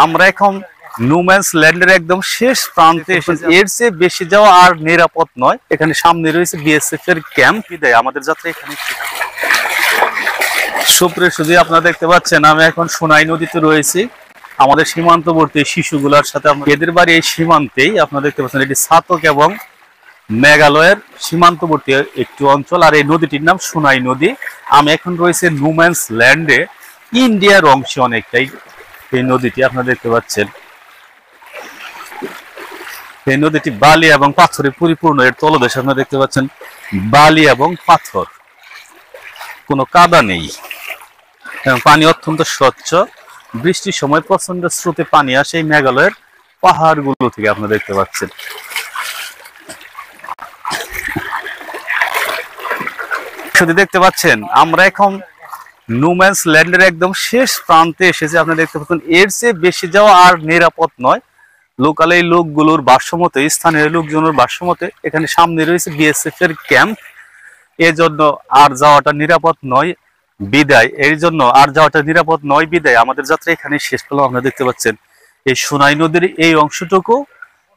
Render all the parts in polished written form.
আমরা এখন নুম্যান্স ল্যান্ডের একদম শেষ প্রান্তে এসেছি। এর চেয়ে বেশি যাওয়া আর নিরাপদ নয়। এখানে সামনে রয়েছে বিএসএফ এর ক্যাম্প। বিদায় আমাদের যাত্রা এখানে। সুপ্রিয় সুধী, আপনারা দেখতে পাচ্ছেন আমি এখন সোনাই নদীতে রয়েছি। আমাদের সীমান্তবর্তী শিশুগুলোর সাথে এদের বাড়ি এই সীমান্তেই। আপনারা দেখতে পাচ্ছেন এটি ছাতক এবং মেঘালয়ের সীমান্তবর্তী একটি অঞ্চল। আর এই নদীটির নাম সোনাই নদী। আমি এখন রয়েছে নুম্যান্স ল্যান্ডে, ইন্ডিয়ার অংশে অনেকটাই এই নদীটি। আপনারা দেখতে পাচ্ছেন এই নদীটি বালি এবং পাথরে পরিপূর্ণ। এর তলদেশে আপনারা দেখতে পাচ্ছেন বালি এবং পাথর, কোনো কাদা নেই এবং পানি অত্যন্ত স্বচ্ছ। বৃষ্টির সময় প্রচন্ড স্রোতে পানি আসে এই মেঘালয়ের পাহাড়গুলো থেকে। আপনারা দেখতে পাচ্ছেন শুধু দেখতে পাচ্ছেন আমরা এখন নুম্যান্স ল্যান্ডের একদম শেষ প্রান্তে এসেছি। আপনারা দেখতে পাচ্ছেন এর চেয়ে বেশি যাওয়া আর নিরাপদ নয়। লোকাল এই লোকগুলোর ভাষ্যমতে, স্থানীয় লোকজনের ভাষ্যমতে এখানে সামনে রয়েছে বিএসএফ এর ক্যাম্প। এজন্য আর যাওয়াটা নিরাপদ নয় বিদায়। এই জন্য আর যাওয়াটা নিরাপদ নয় বিদায় আমাদের যাত্রা এখানে শেষ করলাম। আপনারা দেখতে পাচ্ছেন এই সোনাই নদীর এই অংশটুকু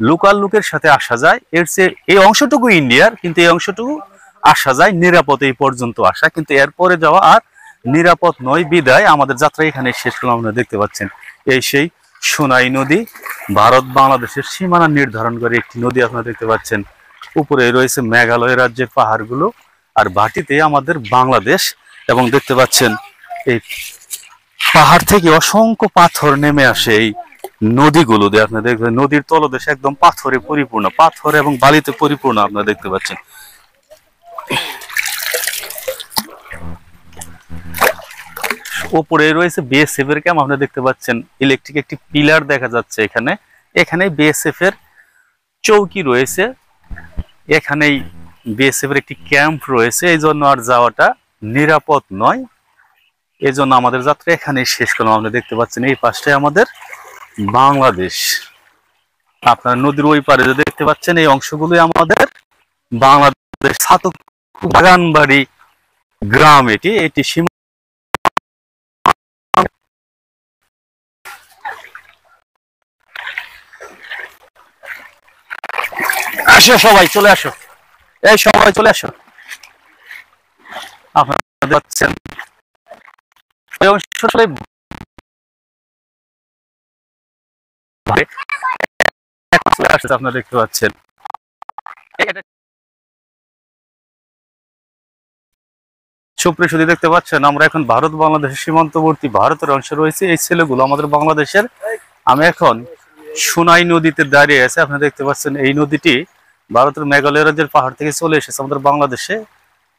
লোকাল লোকের সাথে আসা যায়। এর চেয়ে এই অংশটুকু ইন্ডিয়ার, কিন্তু এই অংশটুকু আসা যায় নিরাপদ এই পর্যন্ত আসা, কিন্তু এরপরে যাওয়া আর নিরাপদ নয় বিদায় আমাদের যাত্রা এখানে শেষ করলাম। আপনারা দেখতে পাচ্ছেন এই সেই সোনাই নদী, ভারত বাংলাদেশের সীমানা নির্ধারণ করে একটি নদী। আপনারা দেখতে পাচ্ছেন উপরে রয়েছে মেঘালয় রাজ্যের পাহাড়গুলো আর ভাটিতে আমাদের বাংলাদেশ। এবং দেখতে পাচ্ছেন এই পাহাড় থেকে অসংখ্য পাথর নেমে আসে এই নদীগুলো দিয়ে। আপনারা দেখবেন নদীর তলদেশ একদম পাথরে পরিপূর্ণ, পাথর এবং বালিতে পরিপূর্ণ। আপনারা দেখতে পাচ্ছেন উপরে রয়েছে বিএসএফ এর ক্যাম্প। আপনারা দেখতে পাচ্ছেন ইলেকট্রিক একটি পিলার দেখা যাচ্ছে এখানে। এখানে বিএসএফ এর চৌকি রয়েছে, এখানেই বিএসএফ এর একটি ক্যাম্প রয়েছে। এই জন্য আর যাওয়াটা নিরাপদ নয়। এই জন্য আমাদের যাত্রা এখানে শেষ করলাম। আপনারা দেখতে পাচ্ছেন এই পাশটায় আমাদের বাংলাদেশ। আপনার নদীর ওই পারে যে দেখতে পাচ্ছেন এই অংশগুলোই আমাদের বাংলাদেশ। ছাতক বাগানবাড়ি গ্রাম এটি। এটি আসো সবাই চলে আসো, এই সবাই চলে আসো। আপনারা দেখছেন আপনারা দেখতে পাচ্ছেন সুপ্রিয় সুধী, দেখতে পাচ্ছেন আমরা এখন ভারত বাংলাদেশের সীমান্তবর্তী ভারতের অংশে রয়েছে। এই ছেলেগুলো আমাদের বাংলাদেশের। আমি এখন সোনাই নদীতে দাঁড়িয়ে আছে। আপনারা দেখতে পাচ্ছেন এই নদীটি ভারতের মেঘালয় রাজ্যের পাহাড় থেকে চলে এসেছে আমাদের বাংলাদেশে।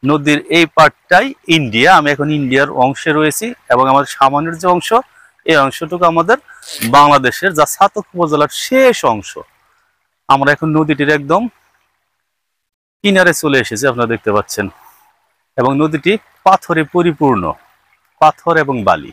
নদীর এই পার্টটাই ইন্ডিয়া। আমি এখন ইন্ডিয়ার অংশে রয়েছি এবং আমাদের সামনের যে অংশ, এই অংশটুকু আমাদের বাংলাদেশের, যা ছাতক উপজেলার শেষ অংশ। আমরা এখন নদীটির একদম কিনারে চলে এসেছি। আপনারা দেখতে পাচ্ছেন এবং নদীটি পাথরে পরিপূর্ণ, পাথর এবং বালি।